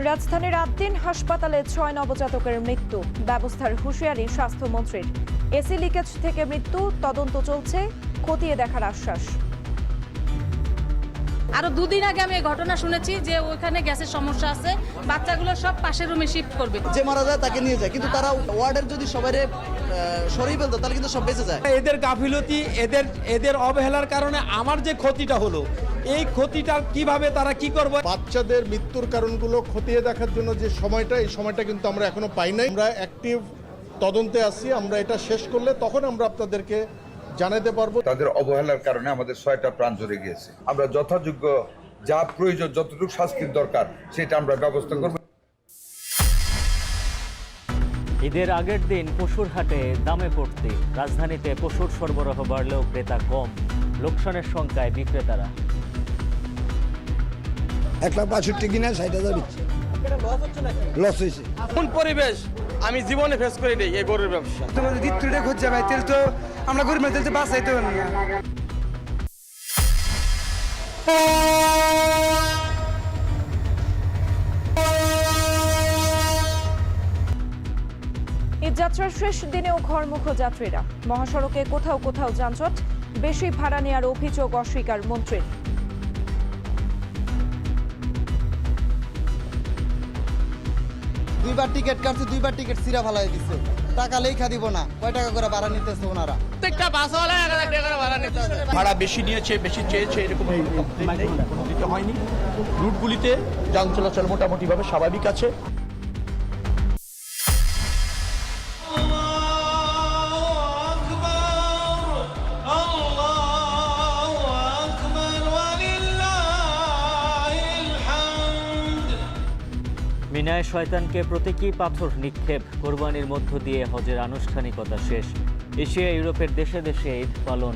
রাজধানীর ৮ দিন হাসপাতালে ৬ নবজাতকের মৃত্যু, ব্যবস্থার হুঁশিয়ারি স্বাস্থ্যমন্ত্রীর। এসি লিকেজ থেকে মৃত্যু, তদন্ত চলছে, খতিয়ে দেখার আশ্বাস। আরো দুদিন আগে আমি এই ঘটনা শুনেছি যে ওইখানে গ্যাসের সমস্যা আছে, বাচ্চাগুলো সব পাশের রুমে শিফট করবে। যে মারা যায় তাকে নিয়ে যায়, কিন্তু তারা ওয়ার্ডের যদি সবাইরে সরিয়ে ফেলতো তাহলে কিন্তু সব বেঁচে যায়। এদের গাফিলতি, এদের অবহেলার কারণে আমার যে ক্ষতিটা হলো, এই ক্ষতিটা কিভাবে তারা কি করবে। বাচ্চাদের মৃত্যুর কারণগুলো খতিয়ে দেখার জন্য যে সময়টা, এই সময়টা কিন্তু আমরা এখনো পাই নাই। আমরা অ্যাক্টিভ তদন্তে আছি, আমরা এটা শেষ করলে তখন আমরা আপনাদেরকে জানাতে পারবো। তাদের অবহেলার কারণে আমাদের 6টা প্রাণ ঝরে গিয়েছে। আমরা যথাযোগ্য যা প্রয়োজন, যতটুকু শাস্তির দরকার সেটা আমরা ব্যবস্থা করব। ঈদের আগের দিন পশুর হাটে দামে পড়তে, রাজধানীতে পশুর সরবরাহ বাড়লেও ক্রেতা কম, লোকসানের সংখ্যায় বিক্রেতারা। 1,65,000 কিনা 60,000 বিচ্ছে। লস হয়েছে। কোন পরিবেশ আমি জীবনে ফেস করি নেই এই গরুর ব্যবসা। তোমাদের দিত্তুটা খুঁজছে ভাই, তেল তো আমরা গরিব তেল তো বাঁচাইতে পারি না। ঈদযাত্রার শেষ দিনেও ঘরমুখ যাত্রীরা, মহাসড়কে কোথাও কোথাও যানজট, বেশি ভাড়া নেওয়ার অভিযোগ অস্বীকার মন্ত্রীর। দুইবার টিকিট কাটছে, দুইবার টিকিট সিরা ফালাই দিচ্ছে, টাকা লেখা দিব না, কয় টাকা করে ভাড়া নিতেছে ওনারা। প্রত্যেকটা বাসওয়ালা 1,000 টাকা করে ভাড়া নিতে হবে। ভাড়া বেশি নিয়েছে, বেশি চেয়েছে, এরকম কোনো দিতে হয়নি। রুটগুলিতে যান চলাচল মোটামুটিভাবে স্বাভাবিক আছে। মিনায় শয়তানকে প্রতীকী পাথর নিক্ষেপ, কোরবানির মধ্য দিয়ে হজের আনুষ্ঠানিকতা শেষ। এশিয়া ইউরোপের দেশে দেশে ঈদ পালন।